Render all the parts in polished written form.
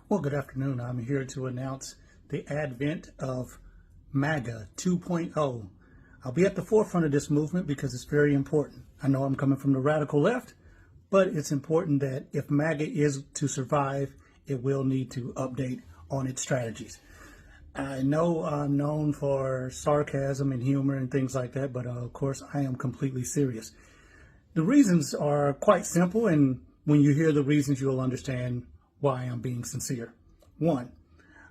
Well, good afternoon. I'm here to announce the advent of MAGA 2.0. I'll be at the forefront of this movement because it's very important. I know I'm coming from the radical left, but it's important that if MAGA is to survive, it will need to update on its strategies. I know I'm known for sarcasm and humor and things like that, but of course I am completely serious. The reasons are quite simple, and when you hear the reasons, you'll understand why I'm being sincere. One,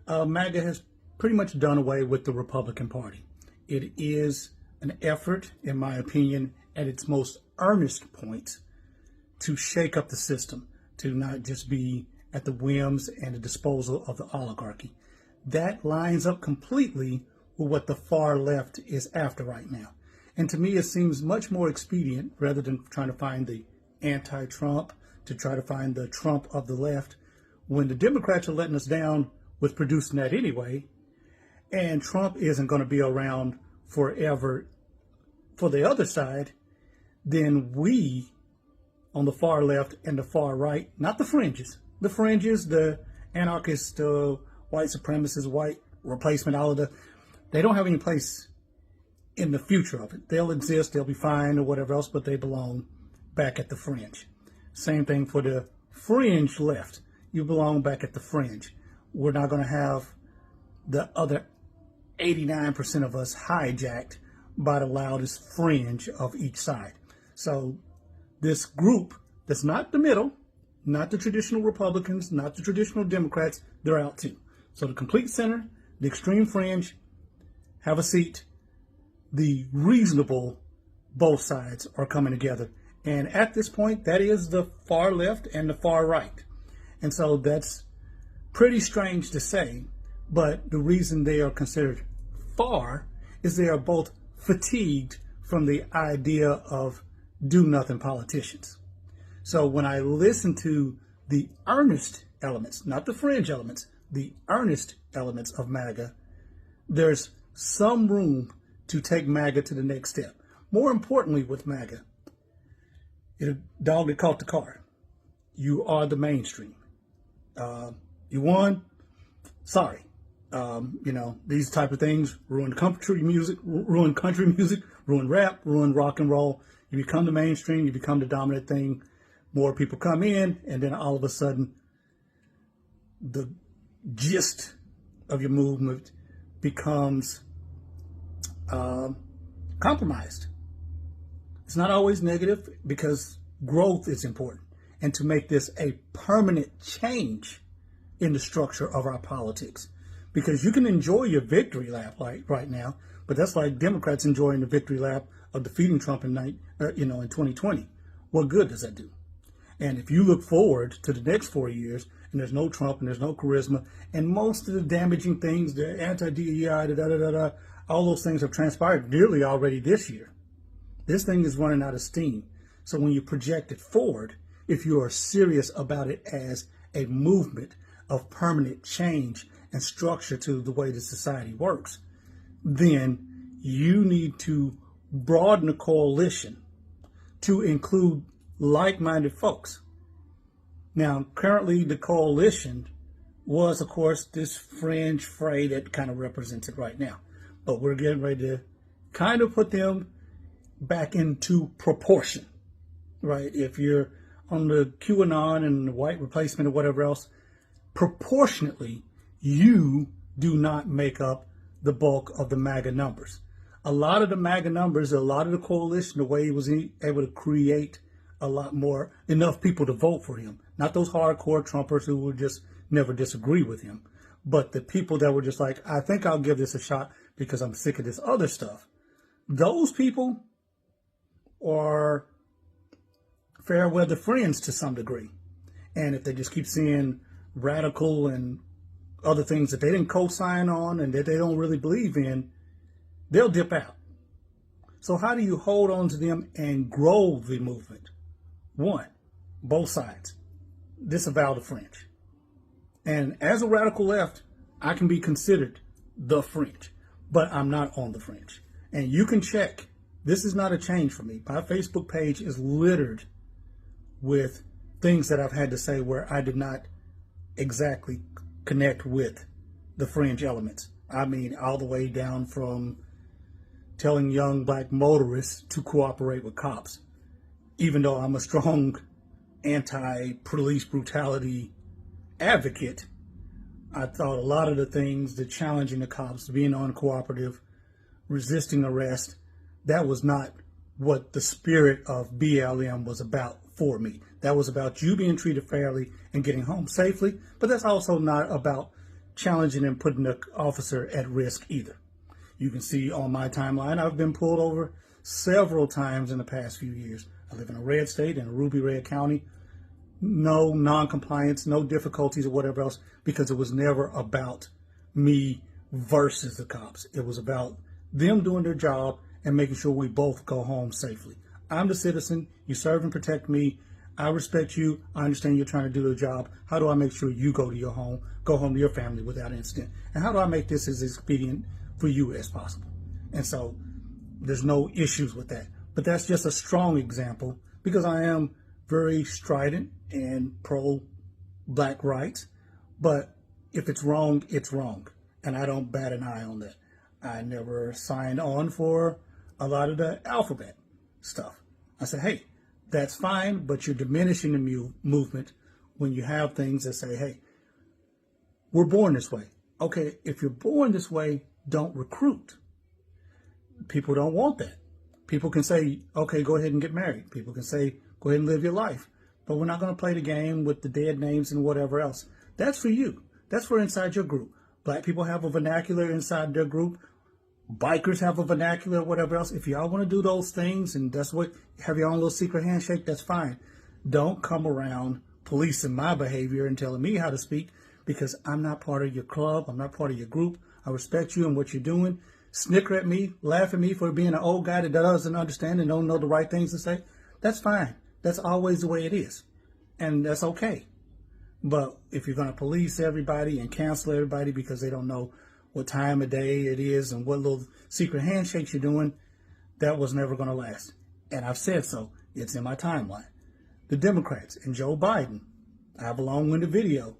MAGA has pretty much done away with the Republican Party. It is an effort, in my opinion, at its most earnest point to shake up the system, to not just be at the whims and the disposal of the oligarchy. That lines up completely with what the far left is after right now. And to me, it seems much more expedient, rather than trying to find the anti-Trump, to try to find the Trump of the left, when the Democrats are letting us down with producing that anyway, and Trump isn't going to be around forever for the other side, then we on the far left and the far right, not the fringes, the anarchists, white supremacists, white replacement, all of they don't have any place in the future of it. They'll exist, they'll be fine or whatever else, but they belong back at the fringe. Same thing for the fringe left. You belong back at the fringe. We're not going to have the other 89% of us hijacked by the loudest fringe of each side. So this group that's not the middle, not the traditional Republicans, not the traditional Democrats, they're out too. So the complete center, the extreme fringe, have a seat. The reasonable both sides are coming together. And at this point, that is the far left and the far right. And so that's pretty strange to say, but the reason they are considered far is they are both fatigued from the idea of do-nothing politicians. So when I listen to the earnest elements, not the fringe elements, the earnest elements of MAGA, there's some room to take MAGA to the next step. More importantly with MAGA, a dog that caught the car. You are the mainstream. You won. Sorry. These type of things ruin country music, ruin rap, ruin rock and roll. You become the mainstream, you become the dominant thing. More people come in, and then all of a sudden, the gist of your movement becomes compromised. It's not always negative because growth is important. And to make this a permanent change in the structure of our politics. Because you can enjoy your victory lap right now, but that's like Democrats enjoying the victory lap of defeating Trump in 2020. What good does that do? And if you look forward to the next 4 years, and there's no Trump and there's no charisma, and most of the damaging things, the anti-DEI, all those things have transpired nearly already this year. This thing is running out of steam. So when you project it forward, if you are serious about it as a movement of permanent change and structure to the way the society works, then you need to broaden the coalition to include like-minded folks. Now, currently the coalition was, of course, this fringe fray that kind of represents it right now. But we're getting ready to kind of put them back into proportion, right? If you're on the QAnon and the white replacement or whatever else, proportionately, you do not make up the bulk of the MAGA numbers. A lot of the MAGA numbers, a lot of the coalition, the way he was able to create a lot more, enough people to vote for him. Not those hardcore Trumpers who would just never disagree with him, but the people that were just like, I think I'll give this a shot because I'm sick of this other stuff. Those people are fair weather friends to some degree. And if they just keep seeing radical and other things that they didn't co-sign on and that they don't really believe in, they'll dip out. So how do you hold on to them and grow the movement? One, both sides disavow the fringe. And as a radical left, I can be considered the fringe, but I'm not on the fringe. And you can check. This is not a change for me. My Facebook page is littered with things that I've had to say where I did not exactly connect with the fringe elements. I mean, all the way down from telling young black motorists to cooperate with cops. Even though I'm a strong anti-police brutality advocate, I thought a lot of the things, the challenging the cops, being uncooperative, resisting arrest, that was not what the spirit of BLM was about for me. That was about you being treated fairly and getting home safely, but that's also not about challenging and putting the officer at risk either. You can see on my timeline, I've been pulled over several times in the past few years. I live in a red state, in a ruby red county. No non-compliance, no difficulties or whatever else, because it was never about me versus the cops. It was about them doing their job and making sure we both go home safely. I'm the citizen. You serve and protect me. I respect you. I understand you're trying to do the job. How do I make sure you go home to your family without incident? And how do I make this as expedient for you as possible? And so there's no issues with that. But that's just a strong example, because I am very strident and pro-black rights. But if it's wrong, it's wrong. And I don't bat an eye on that. I never signed on for a lot of the alphabet stuff. I said, hey, that's fine, but you're diminishing the movement when you have things that say, hey, we're born this way. Okay, if you're born this way, don't recruit. People don't want that. People can say, okay, go ahead and get married. People can say, go ahead and live your life. But we're not going to play the game with the dead names and whatever else. That's for you. That's for inside your group. Black people have a vernacular inside their group. Bikers have a vernacular, whatever else. If y'all want to do those things and that's what, have your own little secret handshake, that's fine. Don't come around policing my behavior and telling me how to speak, because I'm not part of your club. I'm not part of your group. I respect you and what you're doing. Snicker at me, laugh at me for being an old guy that doesn't understand and don't know the right things to say. That's fine. That's always the way it is. And that's okay. But if you're going to police everybody and cancel everybody because they don't know what time of day it is and what little secret handshakes you're doing, that was never going to last. And I've said so. It's in my timeline. The Democrats and Joe Biden, I have a long-winded video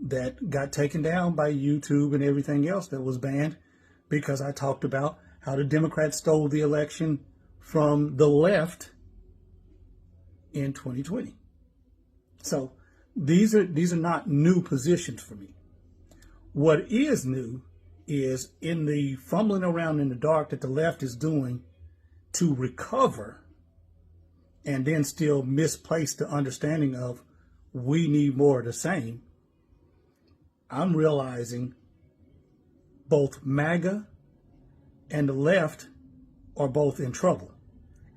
that got taken down by YouTube and everything else that was banned because I talked about how the Democrats stole the election from the left in 2020. So these are not new positions for me. What is new is in the fumbling around in the dark that the left is doing to recover and then still misplace the understanding of we need more of the same. I'm realizing both MAGA and the left are both in trouble.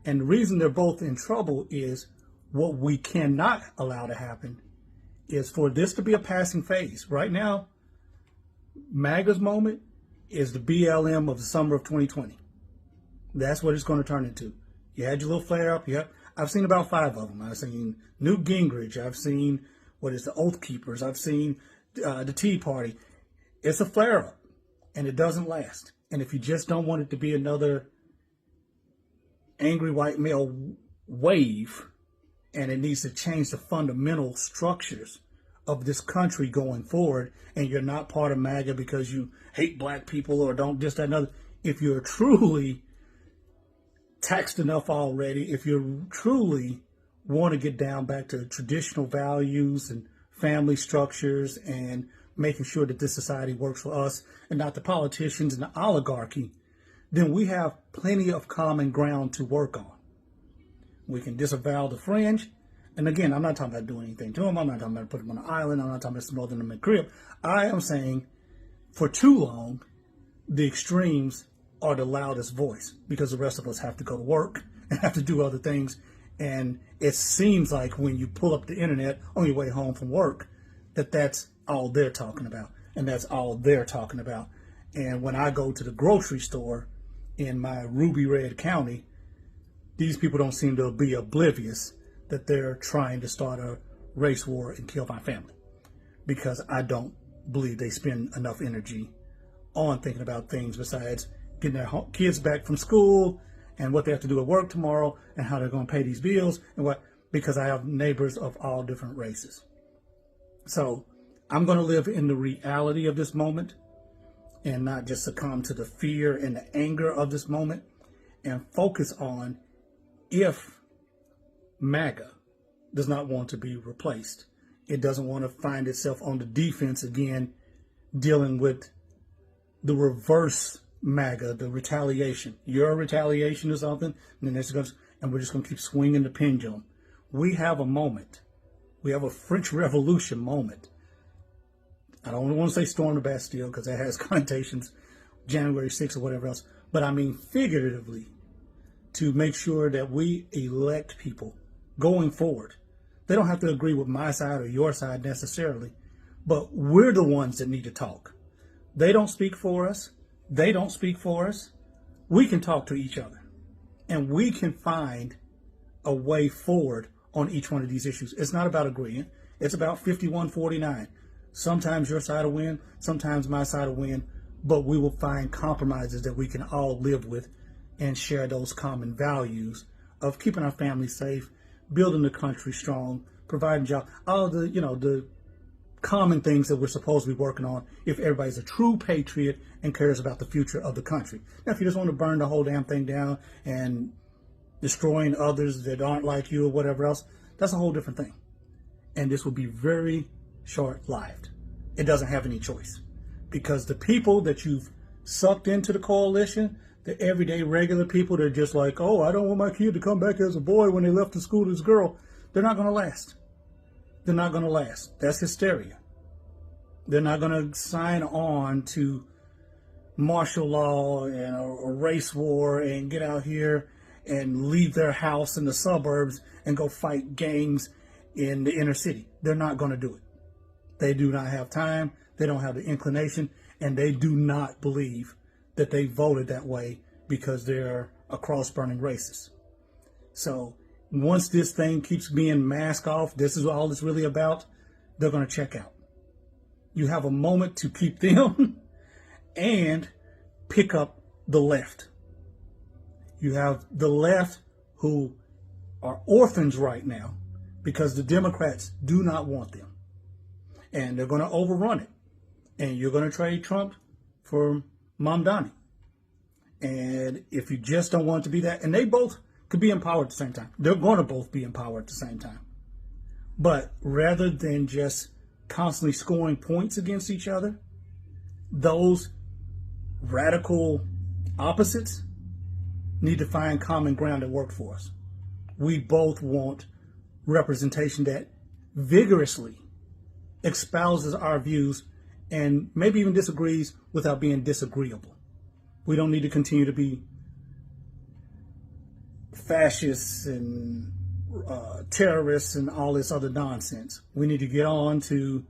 And the reason they're both in trouble is what we cannot allow to happen is for this to be a passing phase. Right now, MAGA's moment is the BLM of the summer of 2020. That's what it's going to turn into. You had your little flare up. I've seen about 5 of them. I've seen Newt Gingrich. I've seen the Oath Keepers. I've seen the Tea Party. It's a flare up and it doesn't last. And if you just don't want it to be another angry white male wave, and it needs to change the fundamental structures of this country going forward, and you're not part of MAGA because you hate black people or don't this, that, and other. If you're truly taxed enough already, if you truly want to get down back to traditional values and family structures and making sure that this society works for us and not the politicians and the oligarchy, then we have plenty of common ground to work on. We can disavow the fringe. And again, I'm not talking about doing anything to them. I'm not talking about putting them on an island. I'm not talking about smothering them in a crib. I am saying for too long, the extremes are the loudest voice because the rest of us have to go to work and have to do other things. And it seems like when you pull up the internet on your way home from work, that's all they're talking about. And that's all they're talking about. And when I go to the grocery store in my ruby red county, these people don't seem to be oblivious that they're trying to start a race war and kill my family, because I don't believe they spend enough energy on thinking about things besides getting their kids back from school and what they have to do at work tomorrow and how they're going to pay these bills and what, because I have neighbors of all different races. So I'm going to live in the reality of this moment and not just succumb to the fear and the anger of this moment, and focus on if MAGA does not want to be replaced. It doesn't want to find itself on the defense again, dealing with the reverse MAGA, the retaliation. Your retaliation or something, and then and we're just going to keep swinging the pendulum. We have a moment. We have a French Revolution moment. I don't want to say storm the Bastille because that has connotations, January 6th or whatever else. But I mean figuratively, to make sure that we elect people going forward. They don't have to agree with my side or your side necessarily, but we're the ones that need to talk. They don't speak for us. They don't speak for us. We can talk to each other, and we can find a way forward on each one of these issues. It's not about agreeing. It's about 51-49. Sometimes your side will win, sometimes my side will win, but we will find compromises that we can all live with and share those common values of keeping our families safe, building the country strong, providing jobs, all the, the common things that we're supposed to be working on if everybody's a true patriot and cares about the future of the country. Now, if you just want to burn the whole damn thing down and destroying others that aren't like you or whatever else, that's a whole different thing. And this will be very short-lived. It doesn't have any choice, because the people that you've sucked into the coalition, the everyday regular people that are just like, oh, I don't want my kid to come back as a boy when they left the school as a girl, they're not going to last. They're not going to last. That's hysteria. They're not going to sign on to martial law and a race war and get out here and leave their house in the suburbs and go fight gangs in the inner city. They're not going to do it. They do not have time. They don't have the inclination, and they do not believe that they voted that way because they're a cross-burning racist. So once this thing keeps being masked off, this is all it's really about, they're going to check out. You have a moment to keep them and pick up the left. You have the left who are orphans right now because the Democrats do not want them. And they're going to overrun it. And you're going to trade Trump for Mamdani. And if you just don't want it to be that, and they both could be in power at the same time. They're going to both be in power at the same time. But rather than just constantly scoring points against each other, those radical opposites need to find common ground that work for us. We both want representation that vigorously espouses our views and maybe even disagrees without being disagreeable. We don't need to continue to be fascists and terrorists and all this other nonsense. We need to get on to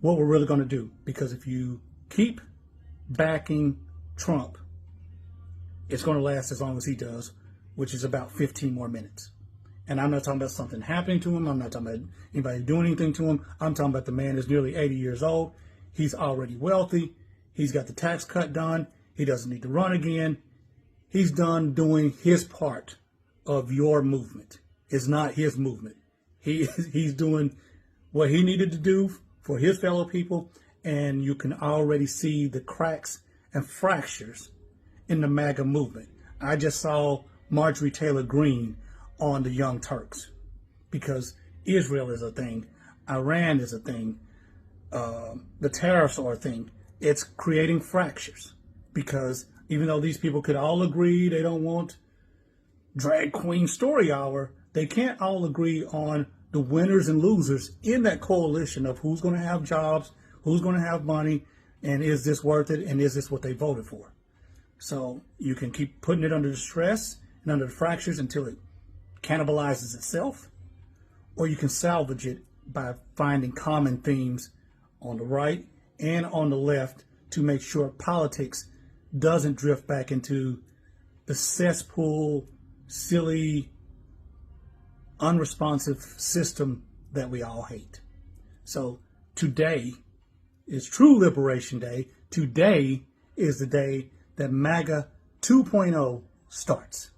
what we're really going to do, because if you keep backing Trump, it's going to last as long as he does, which is about 15 more minutes. And I'm not talking about something happening to him. I'm not talking about anybody doing anything to him. I'm talking about the man is nearly 80 years old. He's already wealthy. He's got the tax cut done. He doesn't need to run again. He's done doing his part of your movement. It's not his movement. He's doing what he needed to do for his fellow people. And you can already see the cracks and fractures in the MAGA movement. I just saw Marjorie Taylor Greene on the Young Turks, because Israel is a thing, Iran is a thing, the tariffs are a thing. It's creating fractures, because even though these people could all agree they don't want drag queen story hour, they can't all agree on the winners and losers in that coalition of who's going to have jobs, who's going to have money, and is this worth it, and is this what they voted for. So you can keep putting it under the stress and under the fractures until it cannibalizes itself, or you can salvage it by finding common themes on the right and on the left to make sure politics doesn't drift back into the cesspool, silly, unresponsive system that we all hate. So today is True Liberation Day. Today is the day that MAGA 2.0 starts.